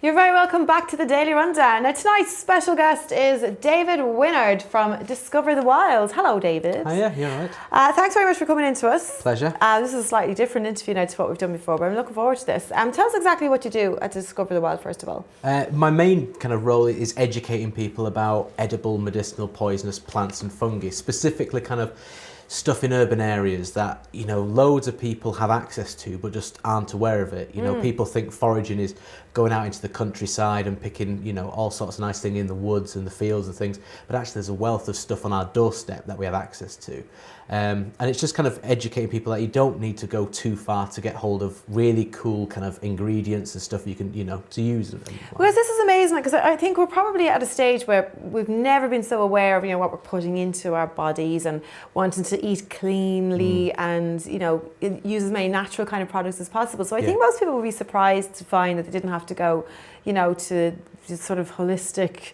You're very welcome back to the Daily Rundown. Now tonight's special guest is David Winnard from Discover the Wild. Hello David. Hiya, you're right. Thanks very much for coming in to us. Pleasure. This is a slightly different interview now to what we've done before, but I'm looking forward to this. Tell us exactly what you do at Discover the Wild first of all. My main kind of role is educating people about edible, medicinal, poisonous plants and fungi, specifically kind of stuff in urban areas that, you know, loads of people have access to but just aren't aware of it. You know, people think foraging is going out into the countryside and picking, you know, all sorts of nice things in the woods and the fields and things, but actually there's a wealth of stuff on our doorstep that we have access to. And it's just kind of educating people that you don't need to go too far to get hold of really cool kind of ingredients and stuff you can, you know, to use. Because this is amazing, because I think we're probably at a stage where we've never been so aware of, you know, what we're putting into our bodies and wanting to eat cleanly and, you know, use as many natural kind of products as possible. So I think most people would be surprised to find that they didn't have to go, you know, to sort of holistic,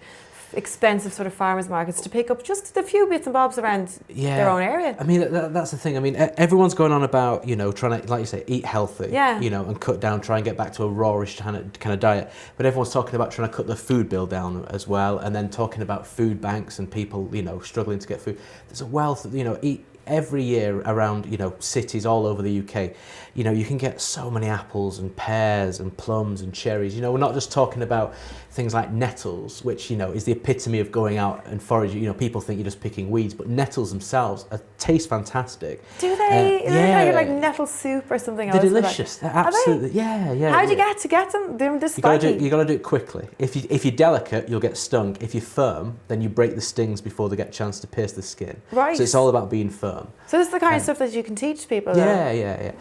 expensive sort of farmers markets to pick up just a few bits and bobs around their own area. I mean, that's the thing. I mean, everyone's going on about, you know, trying to, like you say, eat healthy, you know, and cut down, try and get back to a rawish kind of diet. But everyone's talking about trying to cut the food bill down as well, and then talking about food banks and people, you know, struggling to get food. There's a wealth of, you know, every year around, you know, cities all over the UK, you know, you can get so many apples and pears and plums and cherries. You know, we're not just talking about things like nettles, which, you know, is the epitome of going out and foraging. You know, people think you're just picking weeds, but nettles themselves taste fantastic. Do they? Is it like nettle soup or something else? They're delicious. They're absolutely, yeah. How do you get them? They're this spiky. You got to do it quickly. If you're delicate, you'll get stung. If you're firm, then you break the stings before they get a chance to pierce the skin. Right. So it's all about being firm. So this is the kind of stuff that you can teach people. Yeah.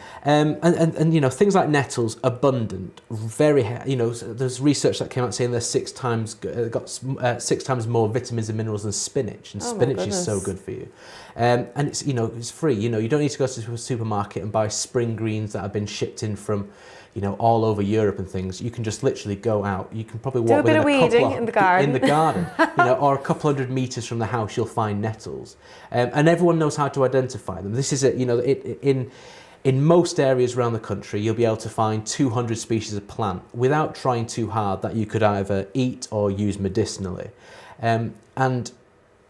And you know, things like nettles, abundant, very, you know, there's research that came out saying they're six times more vitamins and minerals than spinach, and spinach is so good for you. And it's, you know, it's free. You know, you don't need to go to a supermarket and buy spring greens that have been shipped in from, you know, all over Europe and things. You can just literally go out. You can probably walk do a bit of weeding in the garden. You know, or a couple hundred meters from the house, you'll find nettles, and everyone knows how to identify them. This is it. You know, in most areas around the country, you'll be able to find 200 species of plant without trying too hard that you could either eat or use medicinally, and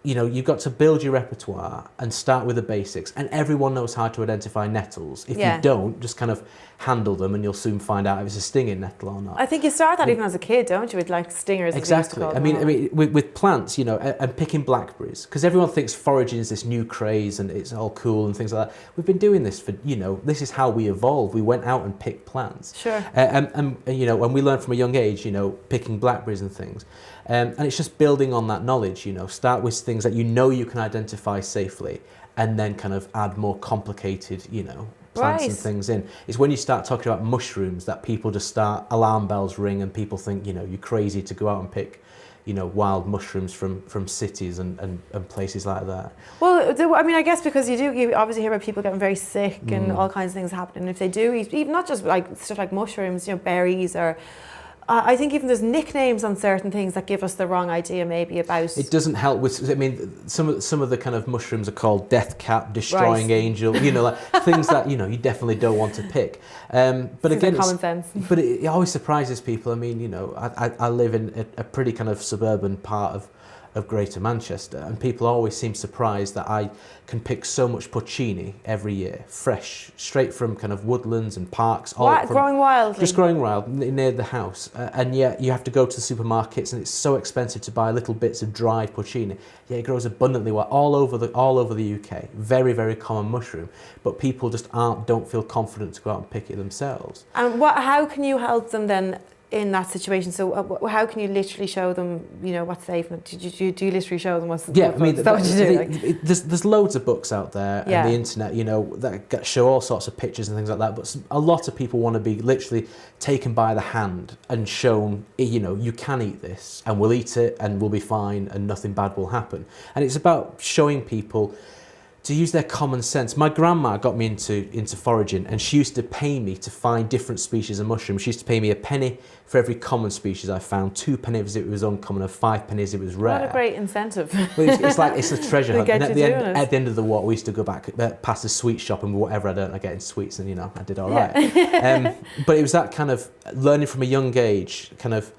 you know, you've got to build your repertoire and start with the basics, and everyone knows how to identify nettles. If you don't, just kind of handle them and you'll soon find out if it's a stinging nettle or not. I think you start that even as a kid, don't you, with like stingers? Exactly. I mean, with plants, you know, and picking blackberries, because everyone thinks foraging is this new craze and it's all cool and things like that. We've been doing this for, you know, this is how we evolved. We went out and picked plants. Sure. And you know, when we learned from a young age, you know, picking blackberries and things. And it's just building on that knowledge, you know, start with things that you know you can identify safely, and then kind of add more complicated, you know, plants and things in. It's when you start talking about mushrooms that people just start, alarm bells ring, and people think, you know, you're crazy to go out and pick, you know, wild mushrooms from cities and places like that. Well, I mean, I guess because you obviously hear about people getting very sick and all kinds of things happening. If they do eat, even not just like stuff like mushrooms, you know, berries or... I think even there's nicknames on certain things that give us the wrong idea maybe about... It doesn't help with... I mean, some of the kind of mushrooms are called death cap, destroying angel, you know, like things that, you know, you definitely don't want to pick. But again, common sense. But it always surprises people. I mean, you know, I live in a pretty kind of suburban part of Greater Manchester, and people always seem surprised that I can pick so much porcini every year, fresh, straight from kind of woodlands and parks. Growing wildly? Just growing wild, near the house. And yet you have to go to the supermarkets and it's so expensive to buy little bits of dried porcini. Yeah, it grows abundantly well all over the UK. Very, very common mushroom. But people just don't feel confident to go out and pick it themselves. And how can you help them then in that situation? So how can you literally show them, you know, what's safe? Do you literally show them what's... Yeah, I mean, like? there's loads of books out there and the internet, you know, that show all sorts of pictures and things like that, but a lot of people want to be literally taken by the hand and shown, you know, you can eat this and we'll eat it and we'll be fine and nothing bad will happen. And it's about showing people to use their common sense. My grandma got me into foraging, and she used to pay me to find different species of mushrooms. She used to pay me a penny for every common species I found, 2 pennies if it was uncommon, and 5 pennies if it was rare. What a great incentive. Well, it's a treasure hunt. And at the end of the walk, we used to go back past the sweet shop, and whatever I don't, I get in sweets, and I did all right. But it was that kind of learning from a young age, kind of,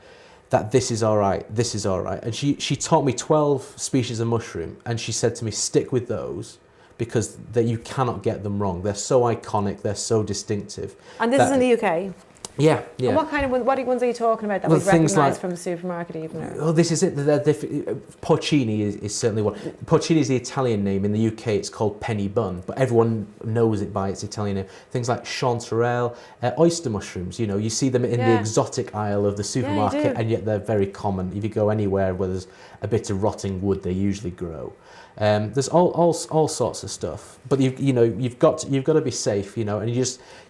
that this is all right. And she taught me 12 species of mushroom, and she said to me, stick with those, because you cannot get them wrong. They're so iconic, they're so distinctive. And this is in the UK? Yeah. And what ones are you talking about that we've recognised from the supermarket even? Oh, this is it. Poaching is certainly one. Poaching is the Italian name. In the UK, it's called penny bun, but everyone knows it by its Italian name. Things like chanterelle, oyster mushrooms. You see them in the exotic aisle of the supermarket, and yet they're very common. If you go anywhere where there's a bit of rotting wood, they usually grow. There's all sorts of stuff, but you've got to be safe, and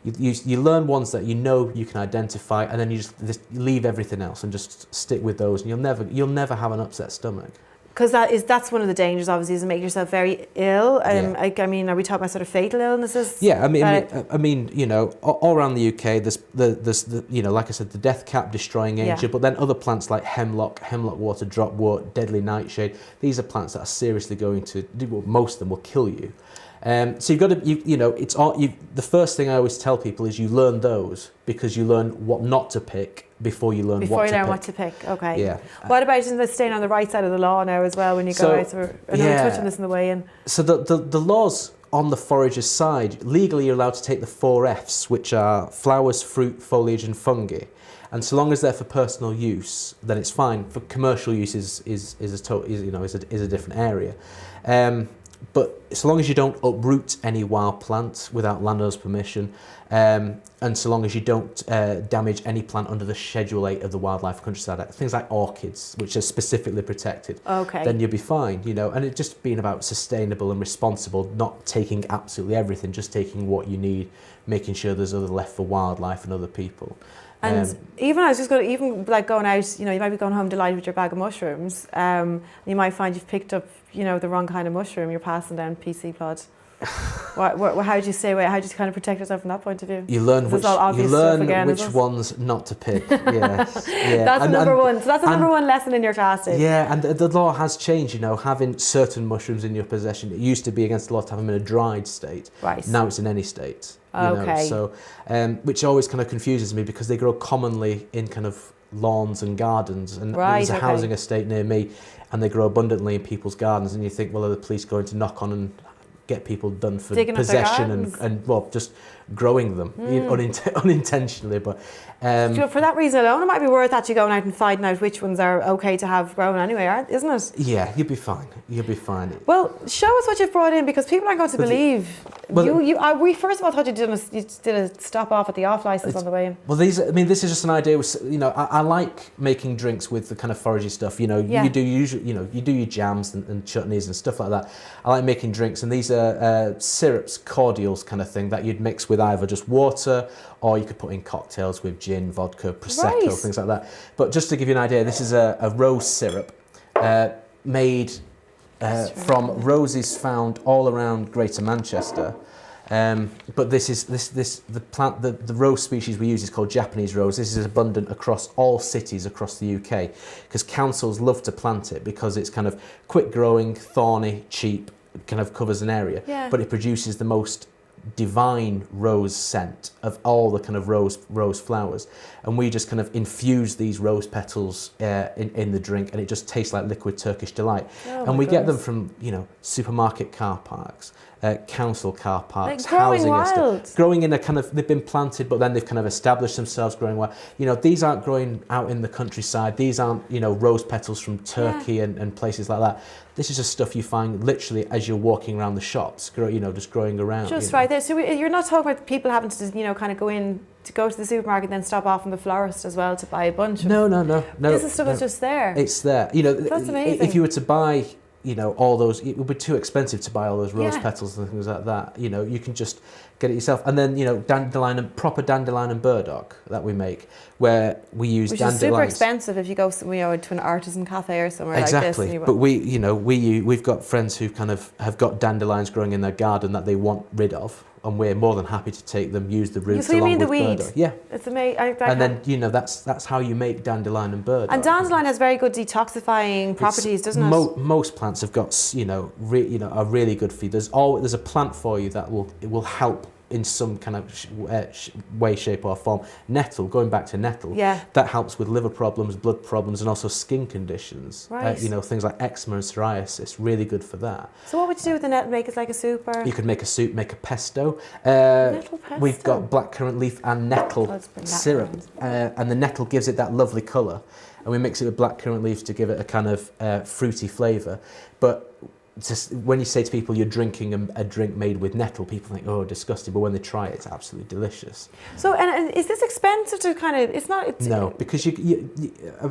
you learn ones that you can identify, and then you just leave everything else and just stick with those, and you'll never have an upset stomach. Because that's one of the dangers, obviously, is to make yourself very ill. I mean, are we talking about sort of fatal illnesses? Yeah, I mean, all around the UK, there's like I said, the death cap destroying angel, but then other plants like hemlock water, dropwort, deadly nightshade. These are plants that are seriously going to most of them will kill you. So you've got to, the first thing I always tell people is you learn those, because you learn what not to pick before you learn what to pick. Okay. Yeah. What about staying on the right side of the law now as well when you go out? So I know we're touching this in the way in. So the laws on the forager's side, legally you're allowed to take the 4 Fs, which are flowers, fruit, foliage, and fungi. And so long as they're for personal use, then it's fine. For commercial use is a different area. But so long as you don't uproot any wild plants without landowner's permission, and so long as you don't damage any plant under the Schedule 8 of the Wildlife Countryside Act, things like orchids, which are specifically protected, then you'll be fine, And it just being about sustainable and responsible, not taking absolutely everything, just taking what you need, making sure there's other left for wildlife and other people. And going out, you might be going home delighted with your bag of mushrooms. You might find you've picked up, the wrong kind of mushroom. You're passing down PC plod. How do you stay away? How do you kind of protect yourself from that point of view? You learn which ones not to pick. Yes. Yeah. That's number one. So that's the number one lesson in your class, Dave. Yeah, and the law has changed. Having certain mushrooms in your possession. It used to be against the law to have them in a dried state. Right. Now it's in any state. Okay. So, which always kind of confuses me, because they grow commonly in kind of lawns and gardens, and there's a housing estate near me, and they grow abundantly in people's gardens, and you think, well, are the police going to knock on and get people done for possession and just growing them unintentionally? But so for that reason alone, it might be worth actually going out and finding out which ones are okay to have grown anyway, isn't it? Yeah, you'll be fine. Well, show us what you've brought in, because people aren't going to believe. We first of all thought you did a stop off at the off license on the way in. Well, this is just an idea. I like making drinks with the kind of foragey stuff. You do your jams and chutneys and stuff like that. I like making drinks, and these are syrups, cordials kind of thing that you'd mix with either just water, or you could put in cocktails with gin, vodka, prosecco, things like that. But just to give you an idea, this is a rose syrup made from roses found all around Greater Manchester. But the rose species we use is called Japanese rose. This is abundant across all cities across the UK, because councils love to plant it because it's kind of quick growing, thorny, cheap, kind of covers an area, but it produces the most divine rose scent of all the kind of rose flowers, and we just kind of infuse these rose petals in the drink, and it just tastes like liquid Turkish delight. And we get them from supermarket car parks, council car parks, housing estates, growing in a kind of, they've been planted, but then they've kind of established themselves growing well. These aren't growing out in the countryside. These aren't rose petals from Turkey and places like that. This is just stuff you find literally as you're walking around the shops, just growing around. Just right there. So you're not talking about people having to, kind of go to the supermarket and then stop off from the florist as well to buy a bunch of... No. This is stuff that's just there. It's there. That's amazing. If you were to buy you know, all those, it would be too expensive to buy all those rose petals and things like that. You know, you can just get it yourself. And then, you know, proper dandelion and burdock that we make, where we use dandelions. Which is super expensive if you go somewhere, to an artisan cafe or somewhere like this. Exactly. But we've got friends who kind of have got dandelions growing in their garden that they want rid of. And we're more than happy to take them, use the roots along with burdock. Yeah. It's amazing. And then, you know, that's how you make dandelion and burdock. And dandelion has very good detoxifying properties, doesn't it? Most plants have got, you know, are really good for you. There's a plant for you that will help in some kind of way, shape or form. Nettle, going back to nettle, that helps with liver problems, blood problems, and also skin conditions. Right. You know, things like eczema and psoriasis, really good for that. So what would you do with the nettle? Make it like a soup? Or? You could make a soup, make a pesto. Nettle pesto? We've got blackcurrant leaf and nettle syrup. And the nettle gives it that lovely colour. And we mix it with blackcurrant leaves to give it a kind of fruity flavour. But when you say to people you're drinking a drink made with nettle, people think, oh, disgusting. But when they try it, it's absolutely delicious. So, and is this expensive to kind of? It's not. No, because you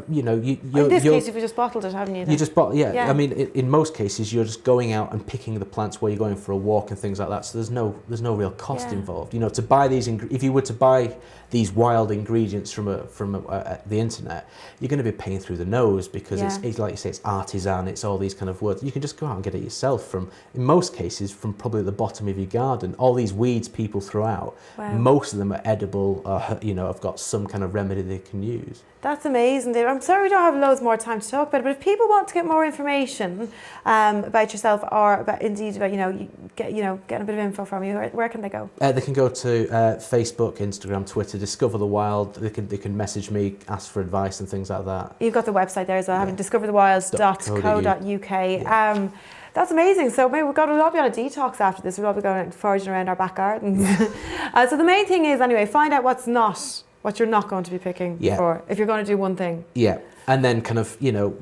know, in this case, you've just bottled it, haven't you? You just bottle, yeah. I mean, in most cases, you're just going out and picking the plants while you're going for a walk and things like that. So there's no real cost involved. You know, to buy these, if you were to buy these wild ingredients from the internet, you're going to be paying through the nose because it's like you say, it's artisan, it's all these kind of words. You can just go out and get it yourself in most cases, from probably the bottom of your garden. All these weeds people throw out, most of them are edible, or, you know, have got some kind of remedy they can use. That's amazing, Dave. I'm sorry we don't have loads more time to talk about it, but if people want to get more information about yourself, or about getting a bit of info from you, where can they go? They can go to Facebook, Instagram, Twitter, Discover the Wild. They can message me, ask for advice and things like that. You've got the website there as well, having discoverthewild.co.uk. That's amazing. So maybe we'll all be on a detox after this. We'll all be going foraging around our back gardens. So the main thing is, anyway, find out what you're not going to be picking for, if you're going to do one thing. Yeah, and then kind of, you know,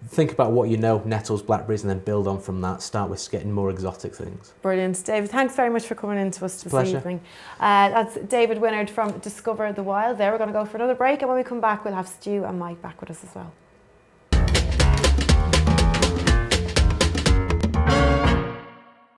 think about what you know, nettles, blackberries, and then build on from that. Start with getting more exotic things. Brilliant. David, thanks very much for coming in to us this evening. That's David Winnard from Discover the Wild there. We're going to go for another break, and when we come back, we'll have Stu and Mike back with us as well.